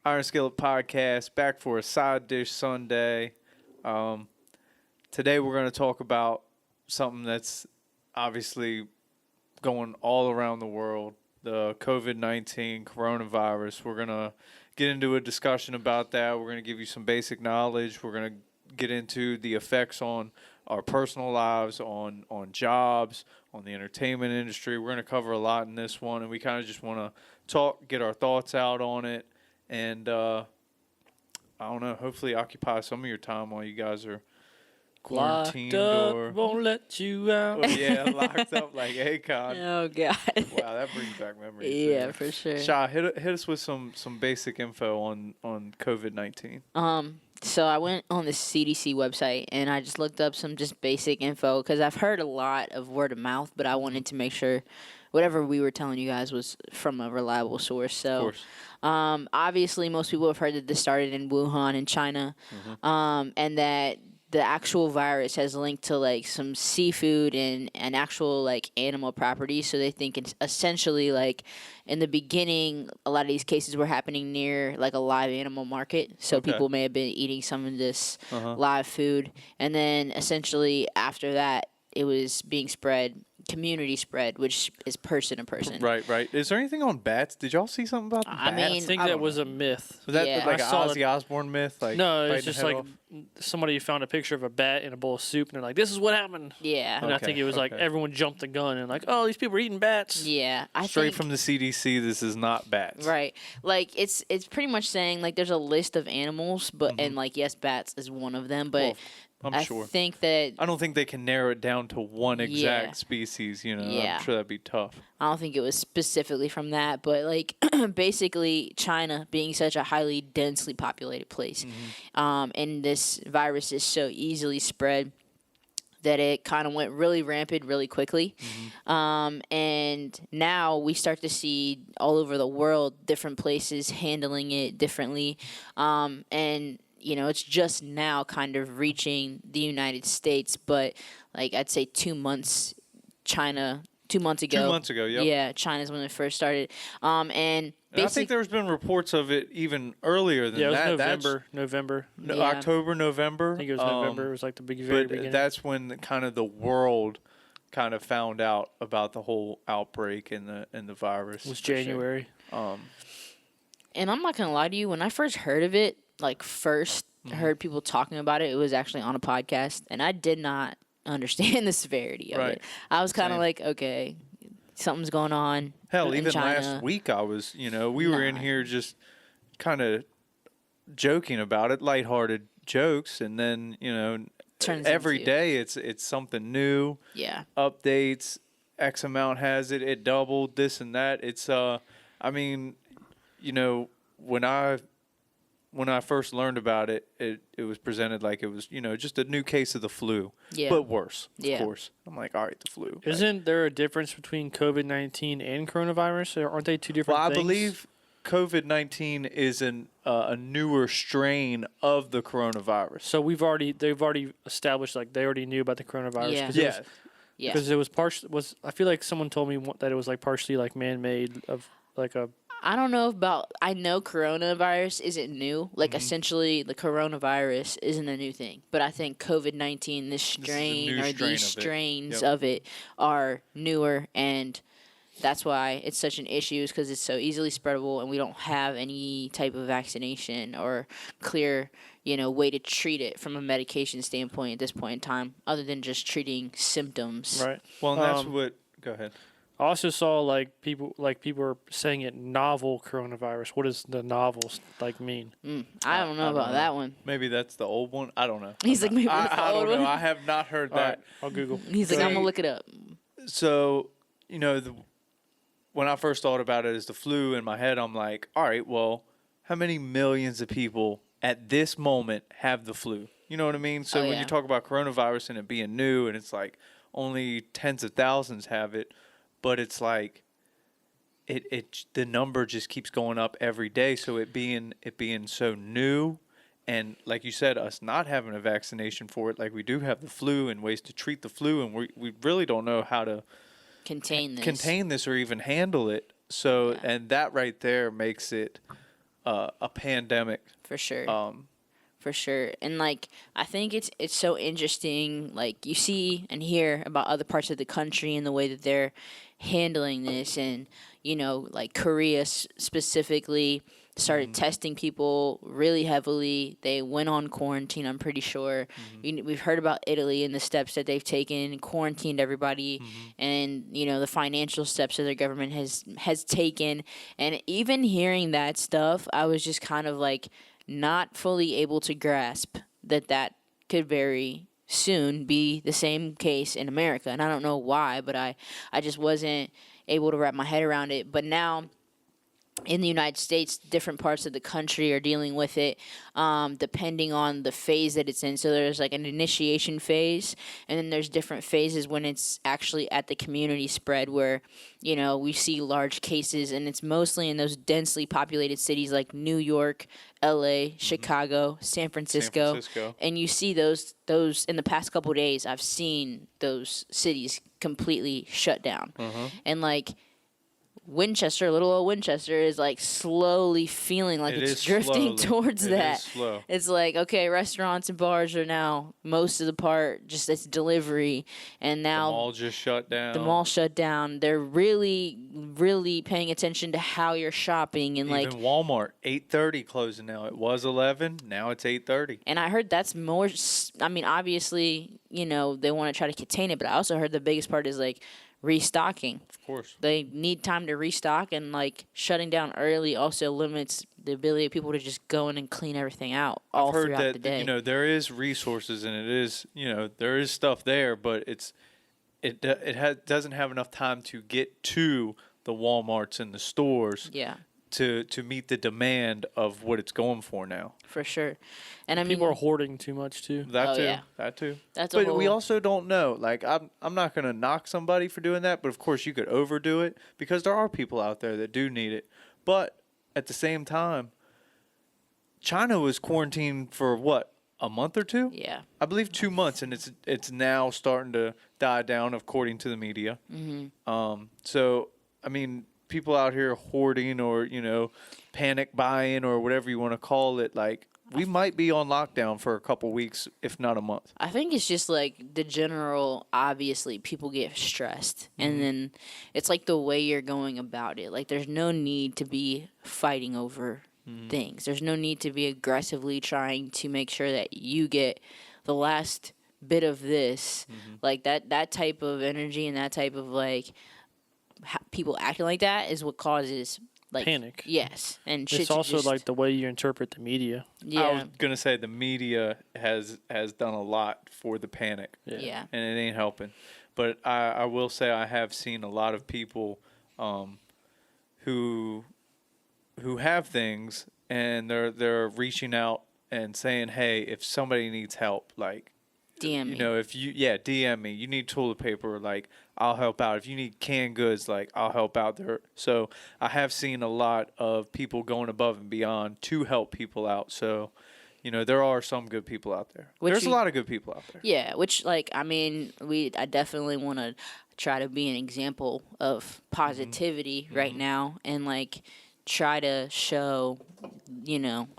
Iron Skillet Podcast, back for a side dish Sunday. Today we're going to talk about something that's obviously going all around the world, the COVID-19 coronavirus. We're going to get into a discussion about that. We're going to give you some basic knowledge. We're going to get into the effects on our personal lives, on jobs, on the entertainment industry. We're going to cover a lot in this one, and we kind of just want to talk, get our thoughts out on it, and I don't know, hopefully occupy some of your time while you guys are quarantined. Locked up, or won't let you out. yeah, locked up like Akon. Oh God. Wow, that brings back memories. Yeah, there. for sure. Sha, hit us with some basic info on COVID-19. So I went on the CDC website and I just looked up some just basic info because I've heard a lot of word of mouth, but I wanted to make sure whatever we were telling you guys was from a reliable source. So, Of course. Obviously, most people have heard that this started in Wuhan in China, and that the actual virus has linked to like some seafood and actual like animal properties. So they think it's essentially like in the beginning, a lot of these cases were happening near like a live animal market. So Okay. people may have been eating some of this live food. And then essentially after that, it was being spread, community spread, which is person to person. Right. Is there anything on bats? Did y'all see something about I bats? mean, I think I that don't was a myth. Was that Yeah. like I an saw Ozzy Osbourne myth? Like No, biting it's just the head like off? somebody found a picture of a bat in a bowl of soup, and they're like, "This is what happened." Yeah. And I Okay, think it was like okay. everyone jumped the gun and like, "Oh, these people are eating bats." Yeah. I Straight think, from the CDC. This is not bats. Right. Like it's pretty much saying like there's a list of animals, but and like yes, bats is one of them, but Well, I'm I sure. think that I don't think they can narrow it down to one exact Yeah. species. You know, Yeah. I'm sure that'd be tough. I don't think it was specifically from that, but like basically China being such a highly densely populated place, and this virus is so easily spread that it kind of went really rampant really quickly. And now we start to see all over the world different places handling it differently. And, you know, it's just now kind of reaching the United States, but like I'd say 2 months, China, 2 months ago. 2 months ago, yep. Yeah, China's when it first started. And And I think basically, there's been reports of it even earlier than Yeah, it was that. November. That's Yeah. October, November. I think it was November. It was like the very But beginning. that's when kind of the world kind of found out about the whole outbreak and the virus. It was for sure. January. and I'm not gonna lie to you, when I first heard of it, like first heard people talking about it, it was actually on a podcast, and I did not understand the severity of Right. it. I was kind of Same. like, okay, something's going on. Hell, in even China. last week I was, we were in Nah. here just kind of joking about it, lighthearted jokes, and then, Turns every into- day it's something new, Yeah, updates, X amount has it doubled, this and that. It's when I first learned about it, it was presented like it was, just a new case of the flu, Yeah. but worse, Yeah. of course. I'm like, all right, the flu. Isn't there a difference between COVID-19 and coronavirus? Or aren't they two different Well, I things? believe COVID-19 is a newer strain of the coronavirus. So they've already established like they already knew about the coronavirus. Yeah. 'cause it Yeah, was- yeah. Because it was I feel like someone told me that it was like partially like man-made of like a I don't know about. I know coronavirus isn't new. Like essentially, the coronavirus isn't a new thing. But I think COVID-19, this is a strain new or strain these of it. strains Yep. of it are newer, and that's why it's such an issue. Is because it's so easily spreadable, and we don't have any type of vaccination or clear, way to treat it from a medication standpoint at this point in time, other than just treating symptoms. right. well, and that's Um, what. Go ahead. I also saw like people are saying it novel coronavirus. What does the novels like mean? I don't know about that one. Maybe that's the old one. I don't know. He's like, maybe that's the I old don't know. one. I have not heard All right, that. I'll Google. He's like, See- I'm gonna look it up. So, when I first thought about it as the flu in my head, I'm like, all right, well, how many millions of people at this moment have the flu? You know what I mean? So Oh, when yeah. you talk about coronavirus and it being new and it's like only tens of thousands have it, but it's like the number just keeps going up every day. So it being so new, and like you said, us not having a vaccination for it, like we do have the flu and ways to treat the flu, and we really don't know how to Contain this. contain this or even handle it. So, Yeah. and that right there makes it a pandemic. For sure. Um, For sure. And like I think it's so interesting, like you see and hear about other parts of the country and the way that they're handling this, and like Korea specifically started testing people really heavily. They went on quarantine, I'm pretty sure. We've heard about Italy and the steps that they've taken, quarantined everybody, and the financial steps that their government has taken. And even hearing that stuff, I was just kind of like not fully able to grasp that could very soon be the same case in America. And I don't know why, but I just wasn't able to wrap my head around it. But now in the United States, different parts of the country are dealing with it, depending on the phase that it's in. So there's like an initiation phase, and then there's different phases when it's actually at the community spread, where we see large cases, and it's mostly in those densely populated cities like New York, L.A., Chicago, San Francisco, and you see those in the past couple of days. I've seen those cities completely shut down, and like Winchester, little old Winchester, is like slowly feeling like it's drifting towards that. Is slow. It's like, okay, restaurants and bars are now most of the part just it's delivery, and now the mall just shut down. The mall shut down. They're really, really paying attention to how you're shopping, and Even like Walmart 8:30 closing now. It was 11, now it's 8:30. And I heard that's more. I mean, obviously, they want to try to contain it, but I also heard the biggest part is like restocking. Of course. They need time to restock, and like shutting down early also limits the ability of people to just go in and clean everything out all I've heard throughout that the day. there is resources, and it is there is stuff there, but it doesn't have enough time to get to the Walmarts and the stores. Yeah. To meet the demand of what it's going for now. For sure. And I mean, People are hoarding too much too. That too. yeah. That too. That's but we also don't know. Like I'm not going to knock somebody for doing that, but of course you could overdo it because there are people out there that do need it. But at the same time, China was quarantined for what? A month or two? Yeah. I believe 2 months, and it's now starting to die down according to the media. So I mean, people out here hoarding or panic buying or whatever you want to call it, like we might be on lockdown for a couple weeks, if not a month. I think it's just like the general, obviously people get stressed, and then it's like the way you're going about it. Like there's no need to be fighting over things. There's no need to be aggressively trying to make sure that you get the last bit of this. Like that type of energy and that type of like people acting like that is what causes like panic. Yes, and shit It's also just, like the way you interpret the media. yeah, I was gonna say the media has done a lot for the panic, yeah, and it ain't helping. But I will say I have seen a lot of people who have things, and they're reaching out and saying, hey, if somebody needs help, like DM me. if you DM me, you need toilet paper, like I'll help out. If you need canned goods, like I'll help out there. So I have seen a lot of people going above and beyond to help people out. So there are some good people out there. There's a lot of good people out there. Yeah, which like I mean, I definitely want to try to be an example of positivity right now, and like try to show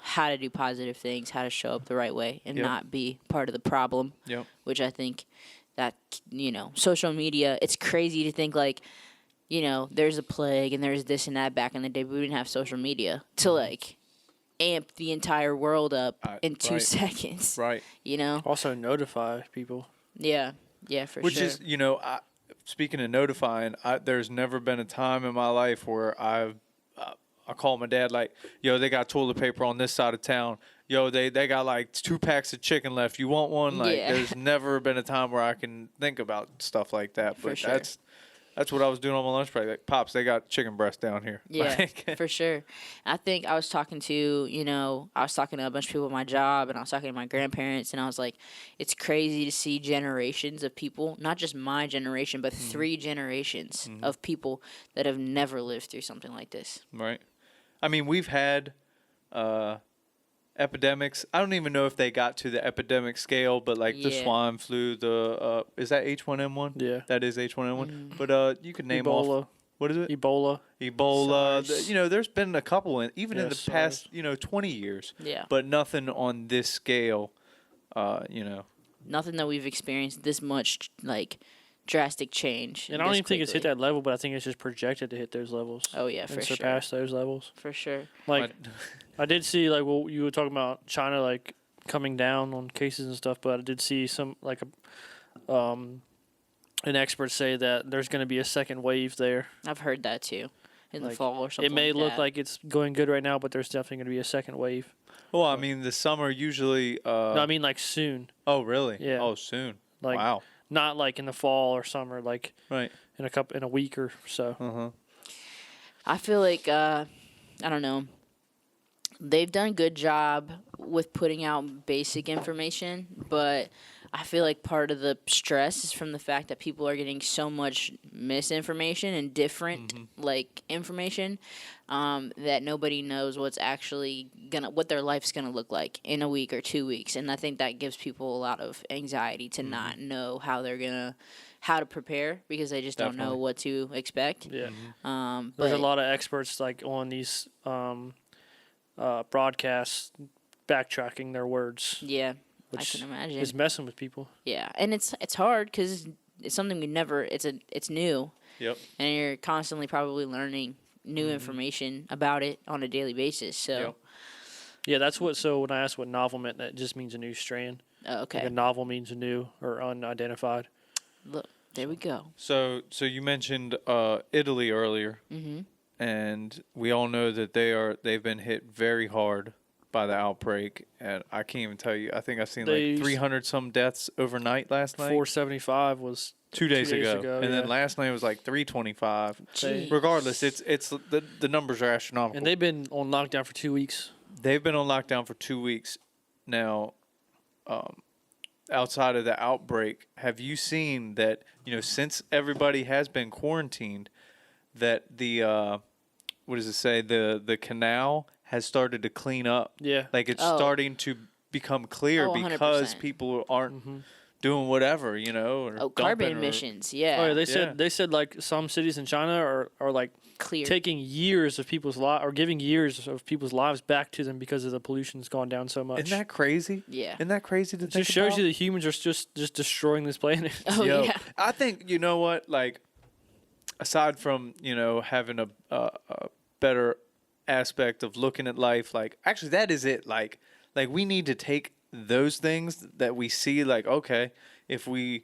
how to do positive things, how to show up the right way, and not be part of the problem. Yep. Which I think that social media, it's crazy to think like there's a plague and there's this and that back in the day, but we didn't have social media to like amp the entire world up in 2 seconds. Right. Also notify people. Yeah, for Which sure. is, speaking of notifying, there's never been a time in my life where I call my dad like, yo, they got toilet paper on this side of town. Yo, they got like 2 packs of chicken left. You want one? Like, there's never been a time where I can think about stuff like that. But sure. that's what I was doing on my lunch break. Like, Pops, they got chicken breast down here. Yeah, Like, for sure. I think I was talking to, I was talking to a bunch of people at my job, and I was talking to my grandparents, and I was like, it's crazy to see generations of people, not just my generation, but 3 generations of people that have never lived through something like this. Right. I mean, we've had epidemics. I don't even know if they got to the epidemic scale, but like the swine flu, is that H1N1? Yeah. That is H1N1. But you could name Ebola. off. What is it? Ebola. Ebola. SARS. There's been a couple, even in Yeah, the past, 20 years. Yeah. But nothing on this scale. Nothing that we've experienced this much like drastic change. And I don't this even think it's hit quickly. that level, but I think it's just projected to hit those levels. Oh yeah, for and sure. surpass those levels. For sure. Like, I did see like well, you were talking about China like coming down on cases and stuff, but I did see some like an expert say that there's going to be a second wave there. I've heard that too. In the Like, fall or something. It may like look that. like it's going good right now, but there's definitely going to be a second wave. Well, I mean, the summer usually. No, I mean like soon. Oh, really? Yeah. Oh, soon. Like Wow. not like in the fall or summer, like Right. in a week or so. Uh-huh. I feel like I don't know. They've done a good job with putting out basic information, but I feel like part of the stress is from the fact that people are getting so much misinformation and different like information that nobody knows what's actually what their life's gonna look like in a week or 2 weeks, and I think that gives people a lot of anxiety to not know how to prepare because they just don't know Definitely. what to expect. Yeah. But There's a lot of experts like on these broadcasts backtracking their words, yeah, I which can imagine. is messing with people. Yeah, and it's hard because it's something we never. It's new, Yep. and you're constantly probably learning new information about it on a daily basis. So, Yep. Yeah, that's what. So when I asked what novel meant, that just means a new strand. okay, Like a novel means a new or unidentified. look, there we go. So you mentioned Italy earlier, and we all know that they've been hit very hard by the outbreak, and I can't even tell you. I think I've seen They- like 300 some deaths overnight last night. 475 was 2 days, 2 days ago. ago, And then yeah. last night was like 325. Gee. Regardless, it's the numbers are astronomical. and they've been on lockdown for 2 weeks. They've been on lockdown for 2 weeks now. Outside of the outbreak, have you seen that? Since everybody has been quarantined, that the what does it say? The canal has started to clean up. Yeah. Like it's Oh. starting to become clear Oh, because 100%. people aren't doing whatever, or Oh, carbon dumping or- emissions. Yeah, Oh, yeah, Yeah. they said like some cities in China are like clear. taking years of people's lives or giving years of people's lives back to them because of the pollution's gone down so much. Isn't that crazy? Yeah. Isn't that crazy to it think just shows about? you that humans are just destroying this planet. Oh Yo, yeah. I think you know what, like, aside from having a better aspect of looking at life, like actually that is it. Like we need to take those things that we see, like okay, if we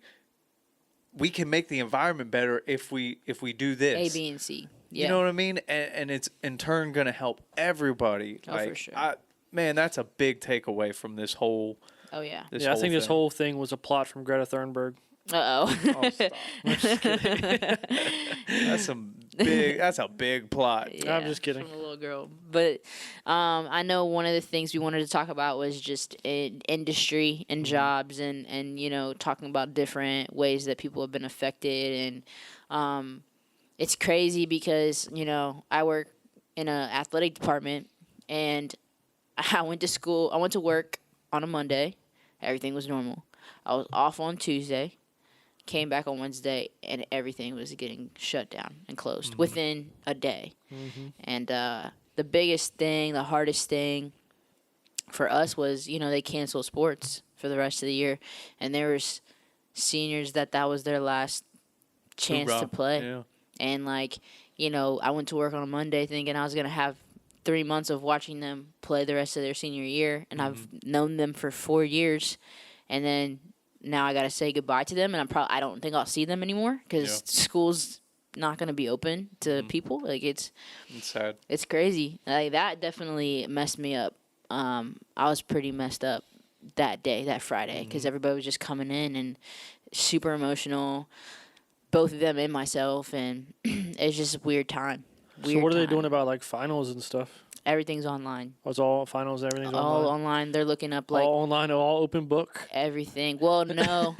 can make the environment better if we do A, this. B, and C. Yeah. You know what I mean? And it's in turn gonna help everybody. Oh, like for sure. man, that's a big takeaway from this whole. Oh yeah. This Yeah, I whole think this thing. whole thing was a plot from Greta Thunberg. Uh oh. Oh, stop. That's a big plot. I'm just kidding. From the little girl. But I know one of the things we wanted to talk about was just industry and jobs and talking about different ways that people have been affected. And it's crazy because, I work in an athletic department and I went to work on a Monday. Everything was normal. I was off on Tuesday. Came back on Wednesday, and everything was getting shut down and closed within a day. And the biggest thing, the hardest thing for us was, they canceled sports for the rest of the year, and there was seniors that was their last chance to Hoorah. play. Yeah. And I went to work on a Monday thinking I was gonna have 3 months of watching them play the rest of their senior year, and I've known them for 4 years, and then now I gotta say goodbye to them, and I don't think I'll see them anymore because Yeah. school's not gonna be open to people. Like It's sad. it's crazy. Like that definitely messed me up. I was pretty messed up that day, that Friday, because everybody was just coming in and super emotional, both of them and myself, and it's just a weird time. So what are they time. doing about like finals and stuff? Everything's online. Was all finals, everything's All online. online. They're looking up like All online, all open book. everything. Well, no,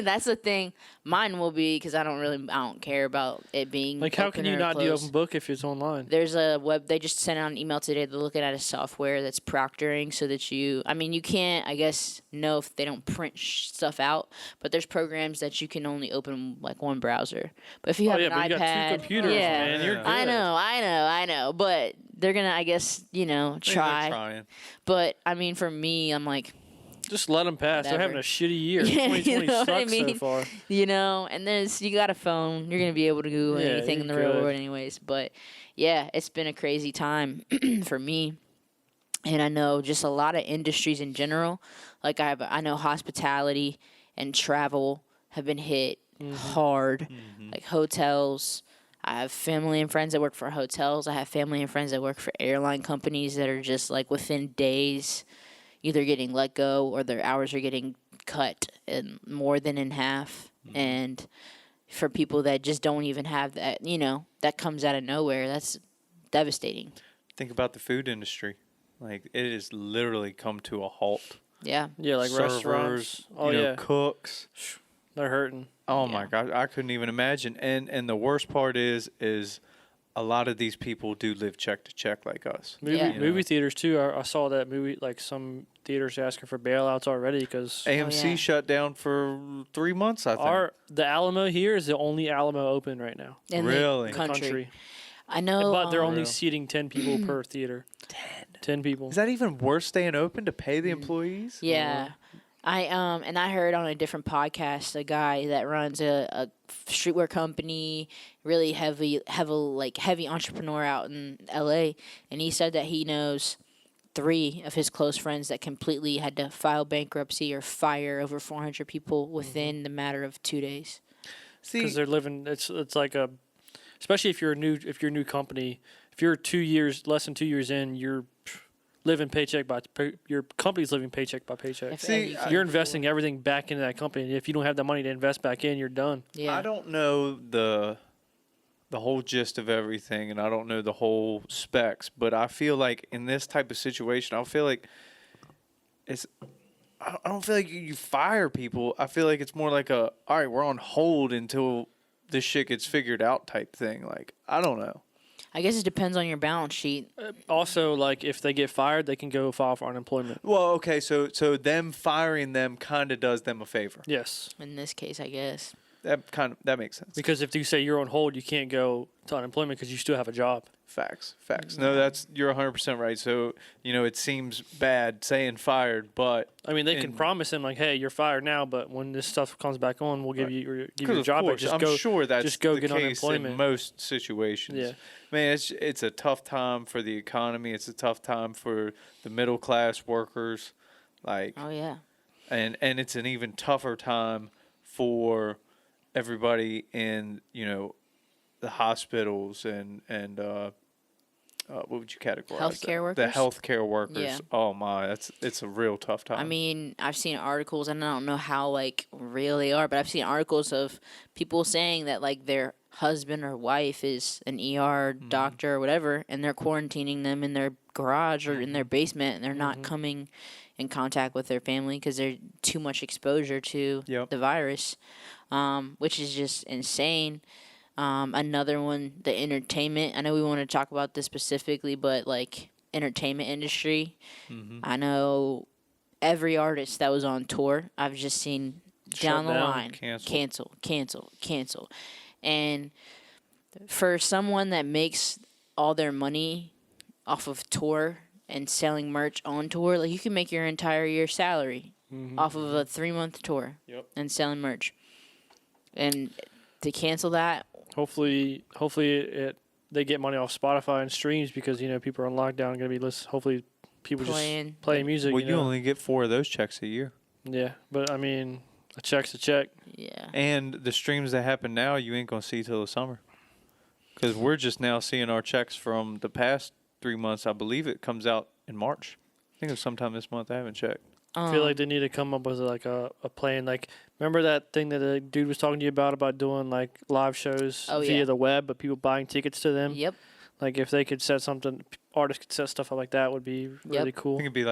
that's the thing. Mine will be because I don't care about it being Like, how open can you or not do closed. open book if it's online? There's a web. They just sent out an email today. They're looking at a software that's proctoring, so that you. I mean, you can't. I guess know if they don't print stuff out, but there's programs that you can only open like one browser. But if you have Oh, yeah, an but you iPad, got two computers, yeah, man. You're good. I know. But they're gonna, I guess, They're try. trying. But I mean, for me, I'm like, Just let them pass. They're having Whatever. a shitty year. Yeah, 2020 you know what I sucks mean? so far. And then you got a phone. You're gonna be able to do Yeah, anything in the you're real good. world, anyways. But yeah, it's been a crazy time for me. And I know just a lot of industries in general. Like I know hospitality and travel have been hit hard. Like hotels. I have family and friends that work for hotels. I have family and friends that work for airline companies that are just like within days either getting let go or their hours are getting cut in more than in half. And for people that just don't even have that, that comes out of nowhere, that's devastating. Think about the food industry. Like, it has literally come to a halt. Yeah. Yeah, like Servers, restaurants. Oh, you know, yeah. cooks. They're hurting. Oh Yeah. my God, I couldn't even imagine. And the worst part is a lot of these people do live check to check like us. Yeah. Movie theaters, too. I saw that movie, like some theaters asking for bailouts already because AMC yeah. shut down for 3 months, I think. the Alamo here is the only Alamo open right now In Really? the country. country. I know. But they're only Real. seating 10 people per theater. 10 people. Is that even worse staying open to pay the employees? Yeah. I heard on a different podcast a guy that runs a streetwear company, really heavy entrepreneur out in LA, and he said that he knows 3 of his close friends that completely had to file bankruptcy or fire over 400 people within the matter of 2 days. See, Because they're living, it's like a, especially if you're a new company, if you're less than 2 years in, you're living your company's living paycheck by paycheck. See, You're investing everything back into that company. If you don't have that money to invest back in, you're done. Yeah. I don't know the whole gist of everything, and I don't know the whole specs, but I feel like in this type of situation, I feel like I don't feel like you fire people. I feel like it's more like all right, we're on hold until this shit gets figured out type thing. Like, I don't know. I guess it depends on your balance sheet. Also, like if they get fired, they can go file for unemployment. Well, okay, so them firing them kind of does them a favor. Yes, In this case, I guess. That makes sense. because if you say you're on hold, you can't go to unemployment because you still have a job. Facts. No, you're 100% right. So, it seems bad saying fired, but I mean, they can And- promise him like, "Hey, you're fired now, but when this stuff comes back on, we'll give Right. you give 'cause you a of job back. course, Just I'm go, sure that's just go the get case unemployment." in most situations. Yeah. Man, it's a tough time for the economy. It's a tough time for the middle class workers, like, Oh yeah. and it's an even tougher time for everybody in the hospitals and what would you categorize Healthcare that? The workers? healthcare workers. Yeah. Oh my, it's a real tough time. I mean, I've seen articles, and I don't know how real they are, but I've seen articles of people saying that their husband or wife is an ER doctor or whatever, and they're quarantining them in their garage or in their basement, and they're not coming in contact with their family because they're too much exposure to Yep. the virus, which is just insane. Another one, the entertainment. I know we want to talk about this specifically, but entertainment industry. I know every artist that was on tour, I've just seen down the down, line canceled. cancel. And for someone that makes all their money off of tour and selling merch on tour, you can make your entire year's salary off of a 3-month tour Yep. and selling merch. And to cancel that, Hopefully, they get money off Spotify and streams because people are on lockdown and gonna be hopefully people Playing. just playing music. well, you only get 4 of those checks a year. Yeah, but I mean, a check's a check. yeah. And the streams that happen now, you ain't gonna see till the summer, because we're just now seeing our checks from the past 3 months. I believe it comes out in March. I think it was sometime this month. I haven't checked. I feel like they need to come up with a plan. Remember that thing that the dude was talking to you about doing live shows Oh, via yeah. the web, but people buying tickets to them. Yep. Like if they could set something, artists could set stuff up like that would be really I cool. think it'd be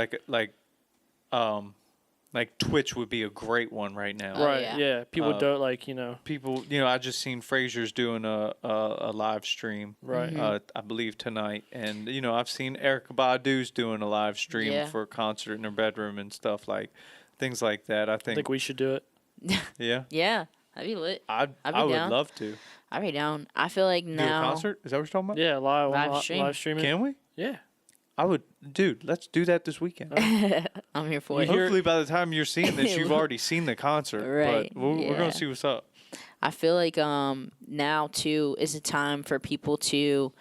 like Twitch would be a great one right now. Oh, Right? yeah. Yeah. People don't People, I just seen Frazier's doing a live stream. Right. I believe tonight, and I've seen Erica Badu's doing a live stream Yeah. for a concert in her bedroom and stuff things like that. I I think think we should do it. yeah, Yeah, that'd be lit. I I'd be would down. love to I'd be down. I feel like do a now. concert. Is that what you're talking about? Yeah, Live stream. live streaming. Can we? Yeah. I would, dude. Let's do that this weekend. I'm here for it. hear- Hopefully, by the time you're seeing this, you've already seen the concert. Right, But we're yeah. gonna see what's up. I feel like now too is a time for people to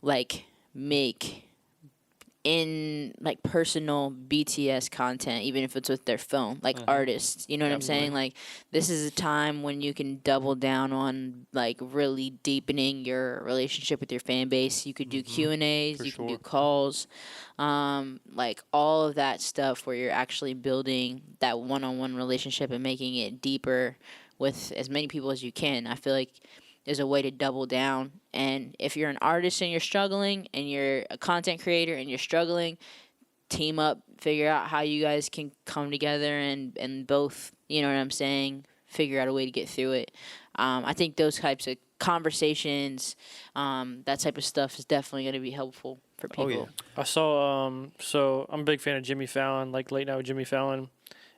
like make in like personal BTS content, even if it's with their phone, like artists. You know what I'm saying? Like this is a time when you can double down on like really deepening your relationship with your fan base. You could do Q&As, For you can do sure. calls, like all of that stuff where you're actually building that one-on-one relationship and making it deeper with as many people as you can. I feel like there's a way to double down. And if you're an artist and you're struggling, and you're a content creator and you're struggling, team up, figure out how you guys can come together and both, you know what I'm saying, figure out a way to get through it. I think those types of conversations, that type of stuff is definitely going to be helpful for people. Oh yeah. I saw. So I'm a big fan of Jimmy Fallon, like Late Night with Jimmy Fallon,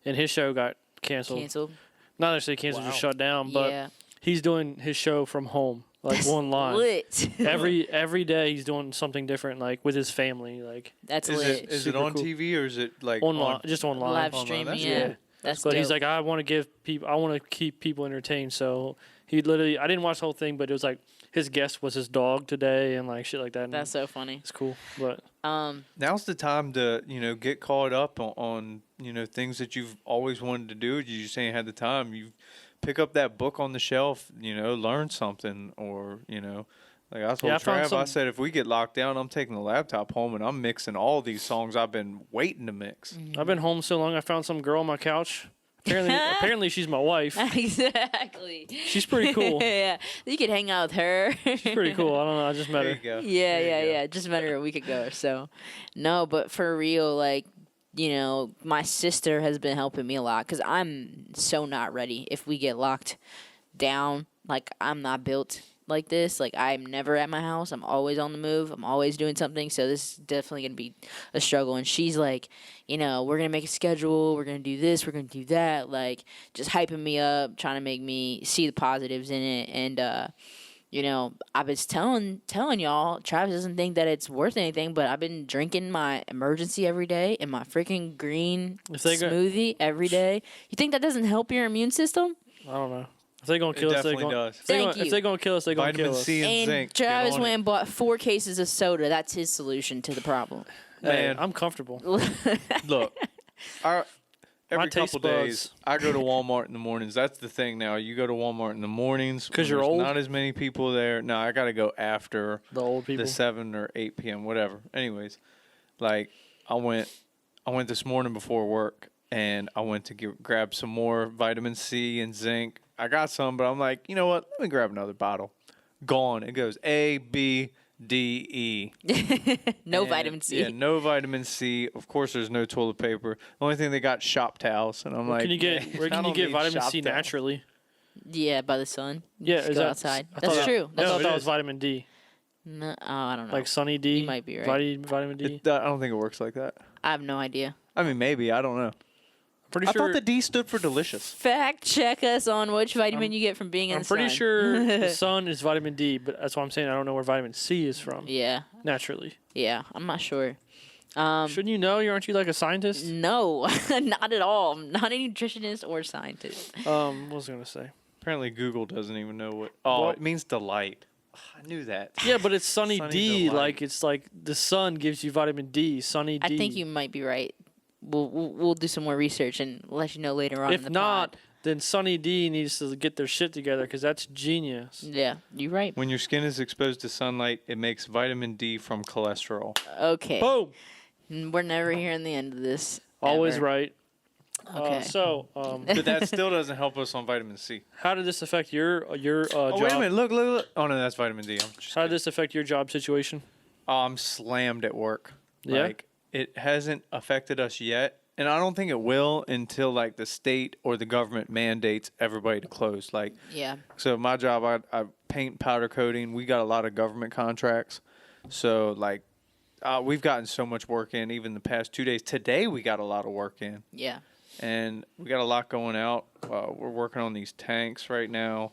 and his show got canceled. Canceled. Not necessarily canceled, just shut down. But Yeah. he's doing his show from home, like one line. Lit. Every day he's doing something different, like with his family, like That's Is lit. it is it Super on cool. TV or is it like online, on? just online. Live online, streaming, that's yeah. cool. That's But dope. he's like, I want to give people, I want to keep people entertained. So he literally, I didn't watch the whole thing, but it was like his guest was his dog today and like shit like that. And That's so funny. it's cool. But Now's the time to get caught up on things that you've always wanted to do. You just ain't had the time. You pick up that book on the shelf. Learn something, or like I told Yeah, I found Trav, I some- said if we get locked down, I'm taking the laptop home and I'm mixing all these songs I've been waiting to mix. I've been home so long, I found some girl on my couch. Apparently she's my wife. Exactly. She's pretty cool. Yeah, you could hang out with her. She's pretty cool. I don't know. I just met There her. you go. Yeah, There you go. yeah. Just met her a week ago or so. No, but for real, like, my sister has been helping me a lot because I'm so not ready if we get locked down. Like, I'm not built like this. Like, I'm never at my house. I'm always on the move. I'm always doing something. So this is definitely going to be a struggle. And she's like, we're going to make a schedule. We're going to do this. We're going to do that. Like, just hyping me up, trying to make me see the positives in it. And, I was telling y'all, Travis doesn't think that it's worth anything, but I've been drinking my emergency every day and my freaking green If they go- smoothie every day. You think that doesn't help your immune system? I don't know. If they're gonna It kill us, they're definitely gonna. does. Thank If you. they're gonna kill us, they're gonna Vitamin kill us. C and And zinc. Get Travis on went it. and bought 4 cases of soda. That's his solution to the problem. Hey, Man. I'm comfortable. Look, every taste couple days, buds. I go to Walmart in the mornings. That's the thing now. You go to Walmart in the mornings 'Cause when you're there's old? Not as many people there. No, I got to go after The old people. the 7 or 8 p.m. whatever. Anyways, like I went this morning before work, and I went to grab some more vitamin C and zinc. I got some, but I'm like, you know what? Let me grab another bottle. Gone. It goes A, B, D, E. No And, vitamin C. Yeah, no vitamin C. Of course, there's no toilet paper. The only thing they got shop towels, and I'm Where like, can you get? "Man, Where I can you don't get need vitamin shop C towels." naturally? Yeah, by the sun. Yeah, Just is go that outside. I That's thought- true. I That's thought it that is. was vitamin D, no, I don't know. like Sunny D. You might be right. Vitamin D. I don't think it works like that. I have no idea. I mean, maybe. I don't know. Pretty I sure. thought the D stood for delicious. Fact check us on which vitamin you get from being in I'm the pretty sun. sure the sun is vitamin D, but that's what I'm saying. I don't know where vitamin C is from Yeah, naturally. yeah. I'm not sure. Shouldn't you know? Aren't you like a scientist? No, not at all. I'm not a nutritionist or scientist. What was I gonna say? Apparently, Google doesn't even know what. Oh, Well- it means delight. I knew that. Yeah, but it's Sunny Sunny D. delight. Like it's like the sun gives you vitamin D. Sunny D. I think you might be right. We'll do some more research and let you know later on. in If the not, pod. then Sunny D needs to get their shit together because that's genius. Yeah, you're right. When your skin is exposed to sunlight, it makes vitamin D from cholesterol. Okay, Boom. We're never hearing the end of this. Always ever. right. Okay. But that still doesn't help us on vitamin C. how did this affect your Oh, job? wait a minute. Look. Oh, no, that's vitamin D. How did this affect your job situation? I'm slammed at work. Yeah? Like, it hasn't affected us yet. And I don't think it will until, like, the state or the government mandates everybody to close. Like, Yeah. so my job, I paint powder coating. We got a lot of government contracts. So, like, we've gotten so much work in even the past 2 days. Today, we got a lot of work in. Yeah. And we got a lot going out. We're working on these tanks right now.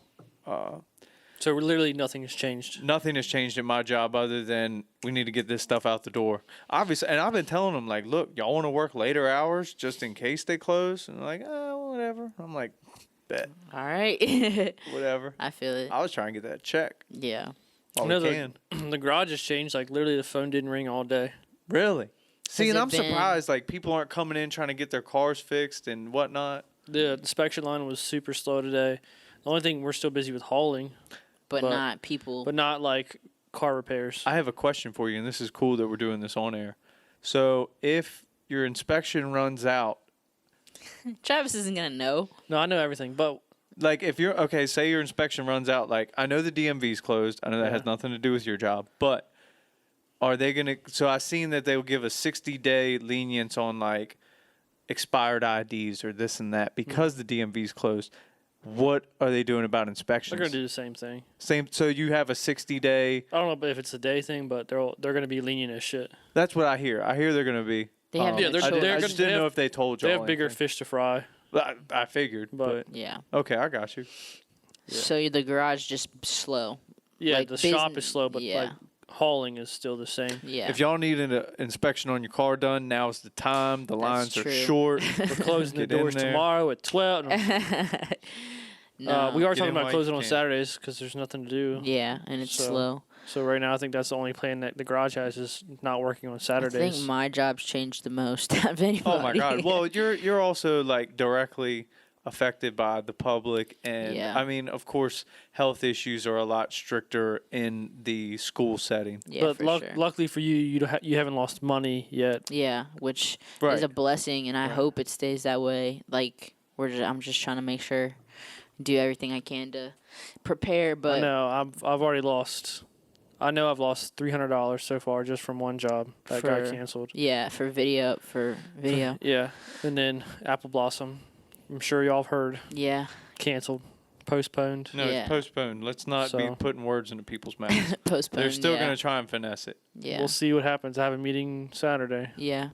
So literally nothing has changed. Nothing has changed in my job other than we need to get this stuff out the door. Obviously, and I've been telling them, like, look, y'all want to work later hours just in case they close? And they're like, oh, whatever. I'm like, bet, All right. whatever. I feel it. I was trying to get that check Yeah. while You know, we can. the garage has changed. Like literally, the phone didn't ring all day. Really? See, Has and it I'm been- surprised, like, people aren't coming in trying to get their cars fixed and whatnot. The inspection line was super slow today. The only thing we're still busy with hauling, But But- not people. but not like car repairs. I have a question for you, and this is cool that we're doing this on air. So if your inspection runs out, Travis isn't gonna know. No, I know everything, but like if you're okay, say your inspection runs out, like I know the DMV's closed. I know that has Yeah. nothing to do with your job, but are they gonna? So I seen that they will give a 60-day lenience on like expired IDs or this and that because the DMV's closed. What are they doing about inspections? they're gonna do the same thing. Same. So you have a 60-day. I don't know if it's a day thing, but they're gonna be lenient as shit. That's what I hear. I hear they're gonna be. They have Yeah, no they're- I, choice. did, they're I gonna- just they didn't know have- if they told you. They have bigger fish to fry. I figured, But- but Yeah. okay, I got you. So the garage just slow. Yeah, Like the shop business- is slow, but yeah. like hauling is still the same. Yeah. If y'all need an inspection on your car done, now's the time. The lines are true. short. We're closing the Get in doors there. tomorrow at 12. No, No. we are Get talking in about while closing you on can. Saturdays because there's nothing to do. Yeah, and it's So, slow. So right now, I think that's the only plan that the garage has is not working on I Saturdays. think my job's changed the most of anybody. Oh my God! Well, you're also like directly affected by the public, and Yeah. I mean, of course, health issues are a lot stricter in the school setting. yeah, but for sure. luckily for you, you haven't lost money yet. Yeah, which Right. is a blessing, and I Right. hope it stays that way. Like I'm just trying to make sure, do everything I can to prepare. But I know I've already lost. I know I've lost $300 so far just from one job that got For- canceled. yeah, for video. Yeah, and then Apple Blossom. I'm sure y'all have heard Yeah, canceled, postponed. No, Yeah. it's postponed. Let's not be So- putting words into people's mouths. postponed. They're still yeah. going to try and finesse it. Yeah, We'll see what happens. I have a meeting Saturday. yeah,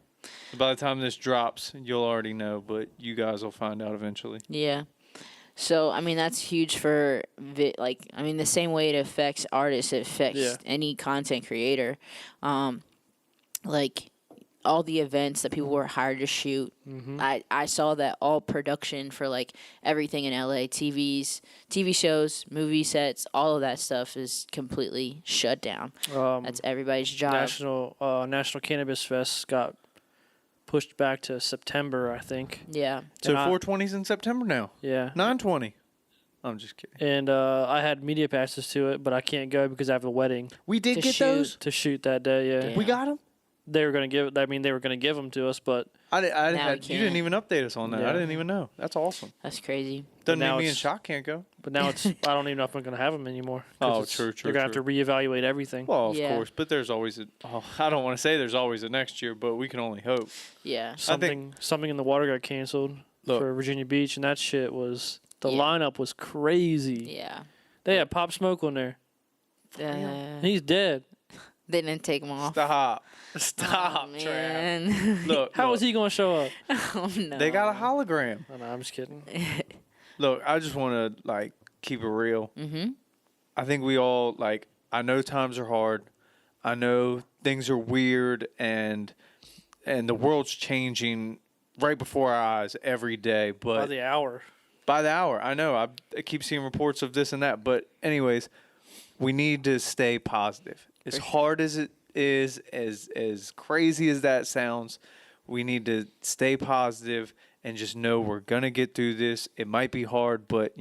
By the time this drops, you'll already know, but you guys will find out eventually. yeah. So I mean that's huge for the same way it affects artists, it affects Yeah. any content creator. Like all the events that people were hired to shoot. Mm-hmm. I saw that all production for like everything in LA, TV shows, movie sets, all of that stuff is completely shut down. That's everybody's job. National Cannabis Fest got pushed back to September, I think. Yeah. So And I- 420's in September now. Yeah. 920. I'm just kidding. And I had media passes to it, but I can't go because I have a wedding We did To get shoot. those. to shoot that day. Yeah. Damn. We got them. They were gonna give. I mean, they were gonna give them to us, but I Now we you didn't can't. even update us on that. Yeah. I didn't even know. That's awesome. That's crazy. Doesn't now mean me and it's- Shock can't go. now it's. I don't even know if I'm gonna have them anymore. 'cause Oh, it's- true. They're gonna have to reevaluate everything. Well, of Yeah. course, but there's always I don't want to say there's always a next year, but we can only hope. Yeah. Something in the water got canceled Look. for Virginia Beach, and that shit was the Yeah. lineup was crazy. Yeah. They had Pop Smoke on there. He's dead. They didn't take them off. Stop. Oh, Stop, Trav. man. Look, How look, was he gonna show up? Oh no. They got a hologram. Oh, no, I'm just kidding. Look, I just want to like keep it real. Mhm. I think we all like. I know times are hard. I know things are weird, and the world's changing right before our eyes every day. But By the hour. by the hour, I know. I keep seeing reports of this and that. But anyways, we need to stay positive. As hard as it is, as crazy as that sounds, we need to stay positive and just know we're gonna get through this. It might be hard, but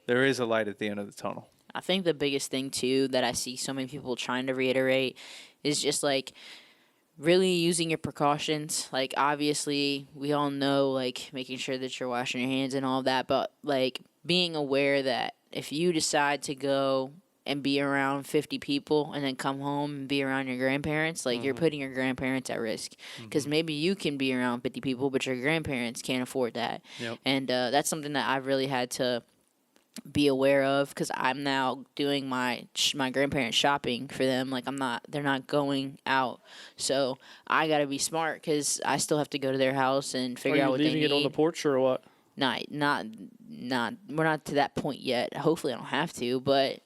there is a light at the end of the tunnel. I think the biggest thing too that I see so many people trying to reiterate is just like really using your precautions. Like, obviously, we all know, like, making sure that you're washing your hands and all that, but, like, being aware that if you decide to go and be around 50 people and then come home and be around your grandparents, like, you're putting your grandparents at risk. Because maybe you can be around 50 people, but your grandparents can't afford that. Yep. And that's something that I've really had to be aware of, because I'm now doing my grandparents shopping for them. Like, they're not going out, so I gotta be smart because I still have to go to their house and Are figure you out what they leaving need. it on the porch or what? Not. We're not to that point yet. Hopefully, I don't have to. But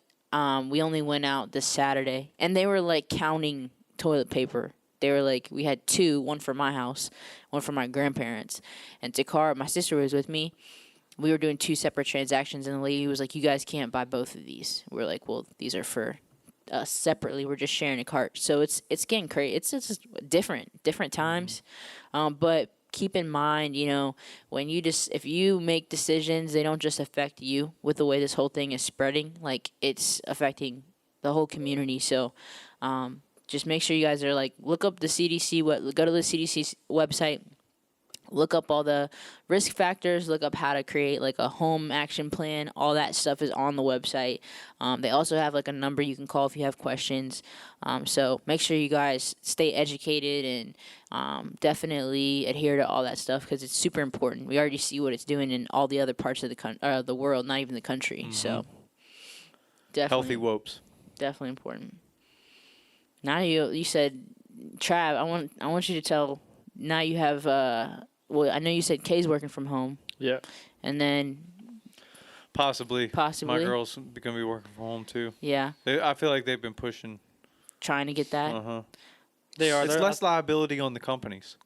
we only went out this Saturday, and they were like counting toilet paper. They were like, we had two, one for my house, one for my grandparents, and Takara, my sister, was with me. We were doing two separate transactions, and the lady was like, you guys can't buy both of these. We're like, well, these are for us separately. We're just sharing a cart. So it's getting crazy. It's just different times. But keep in mind, when if you make decisions, they don't just affect you with the way this whole thing is spreading. Like, it's affecting the whole community. So just make sure you guys are like, look up the CDC, go to the CDC website. Look up all the risk factors, look up how to create like a home action plan. All that stuff is on the website. They also have like a number you can call if you have questions. So make sure you guys stay educated and definitely adhere to all that stuff, because it's super important. We already see what it's doing in all the other parts of the world, not even the country. So definitely Healthy whoops. definitely important. Now you said, Trav, I want you to tell. Now you have well, I know you said Kay's working from home, Yeah. and then Possibly. Possibly. My girls going to be working from home too. yeah, I feel like they've been pushing. trying to get that, Uh-huh. They are. It's They're- less liability on the companies.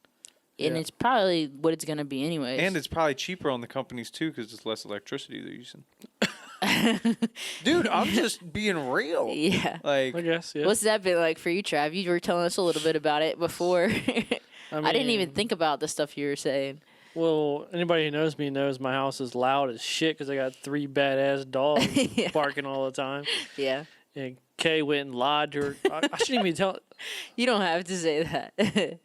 and Yeah. it's probably what it's gonna be anyways. And it's probably cheaper on the companies too, because it's less electricity they're using. Dude, I'm just being real. yeah. Like, I guess. Yeah. What's that been like for you, Trav? You were telling us a little bit about it before. I didn't even think about the stuff you were saying. Well, anybody who knows me knows my house is loud as shit because I got 3 badass dogs Yeah. barking all the time. Yeah, And Kay went and lied to her. I shouldn't even tell. you don't have to say that.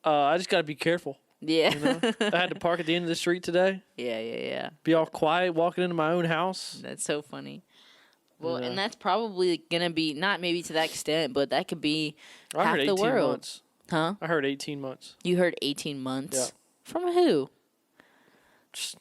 I just got to be careful. yeah. You know? I had to park at the end of the street today. Yeah. Be all quiet walking into my own house. That's so funny. Well, Yeah. and that's probably gonna be not maybe to that extent, but that could be I half heard the 18 world. months. Huh? I heard 18 months. You heard 18 months? Yeah. From who? Just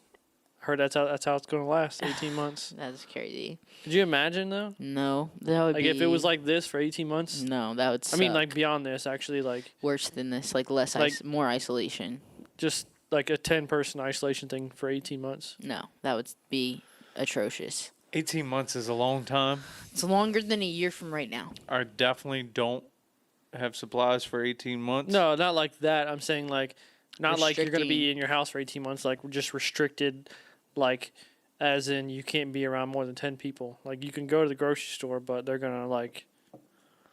heard that's how it's going to last. 18 months. That's crazy. Could you imagine though? No, that would Like be. if it was like this for 18 months. No, that would. I mean, suck. like beyond this, actually, like worse than this, like less, Like- more isolation. just like a 10-person isolation thing for 18 months. No, that would be atrocious. 18 months is a long time. It's longer than a year from right now. I definitely don't have supplies for 18 months. No, not like that. I'm saying like, not like you're going to be Restricting. in your house for 18 months. Like just restricted, like, as in you can't be around more than 10 people. Like you can go to the grocery store, but they're gonna like,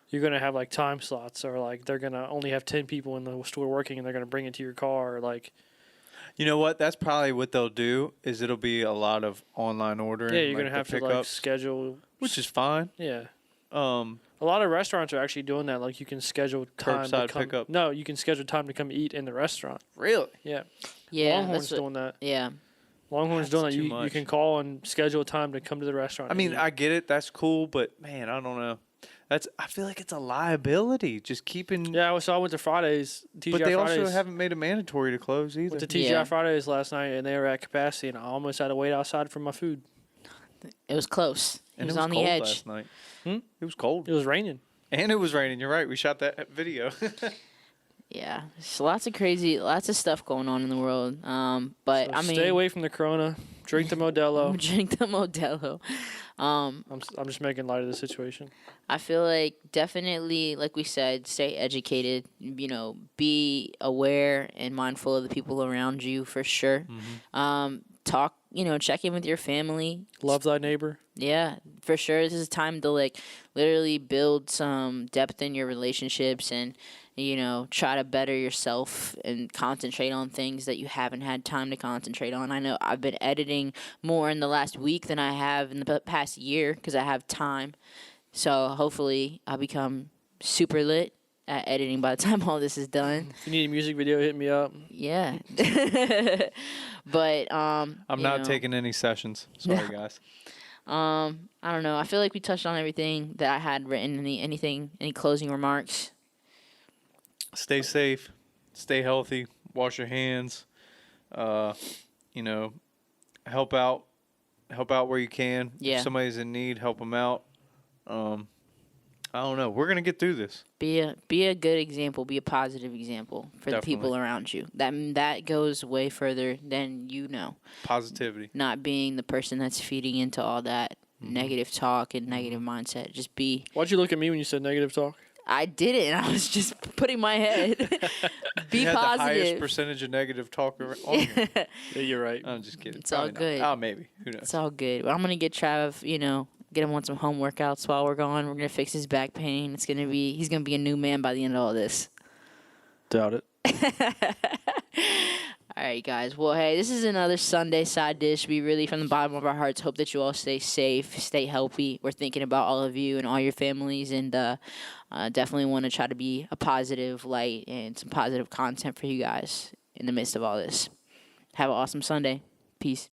you're gonna have like time slots, or like they're gonna only have 10 people in the store working, and they're gonna bring it to your car. Or like, You know what? That's probably what they'll do. Is it'll be a lot of online ordering. yeah, you're like gonna the have to like pickups, schedule. which is fine. Yeah. Um, A lot of restaurants are actually doing that. Like you can schedule time to Curbside come. pickup. No, you can schedule time to come eat in the restaurant. really? Yeah, Yeah, Longhorn's that's what, doing that. yeah. Longhorn's doing that. too You much. can call and schedule a time to come to the restaurant. I and mean, eat. I get it. That's cool, but man, I don't know. I feel like it's a liability. Just keeping. yeah. So I went to Fridays. TGI But they Fridays. also haven't made it mandatory to close either. Went to TGI Yeah. Fridays last night, and they were at capacity, and I almost had to wait outside for my food. It was close. And it was on the cold edge. last night. Hmm? It was cold. It was raining. And it was raining. You're right. We shot that video. Yeah, there's lots of stuff going on in the world. But So I mean, stay away from the Corona. Drink the Modelo. drink the Modelo. I'm just making light of the situation. I feel like definitely, like we said, stay educated. Be aware and mindful of the people around you for sure. Talk, check in with your family. Love thy neighbor. Yeah, for sure. This is time to like literally build some depth in your relationships and try to better yourself and concentrate on things that you haven't had time to concentrate on. I know I've been editing more in the last week than I have in the past year because I have time. So hopefully I'll become super lit at editing by the time all this is done. If you need a music video, hit me up. Yeah. But I'm not taking any sessions. Sorry, guys. I don't know. I feel like we touched on everything that I had written. Any closing remarks? Stay safe, stay healthy, wash your hands. You know, help out where you can. Yeah. If somebody's in need, help them out. I don't know. We're gonna get through this. Be a good example. Be a positive example for the people Definitely. around you. That goes way further than you know. Positivity. Not being the person that's feeding into all that negative talk and negative mindset. Just be. Why'd you look at me when you said negative talk? I didn't. I was just putting my head. Be You had the highest positive. percentage of negative talk on you. Yeah, you're right. I'm just kidding. It's all Probably not. good. Oh, maybe. Who knows? It's all good. Well, I'm gonna get Trav. Get him on some home workouts while we're gone. We're gonna fix his back pain. He's gonna be a new man by the end of all this. Doubt it. All right, guys. Well, hey, this is another Sunday side dish. We really, from the bottom of our hearts, hope that you all stay safe, stay healthy. We're thinking about all of you and all your families, and definitely want to try to be a positive light and some positive content for you guys in the midst of all this. Have an awesome Sunday. Peace.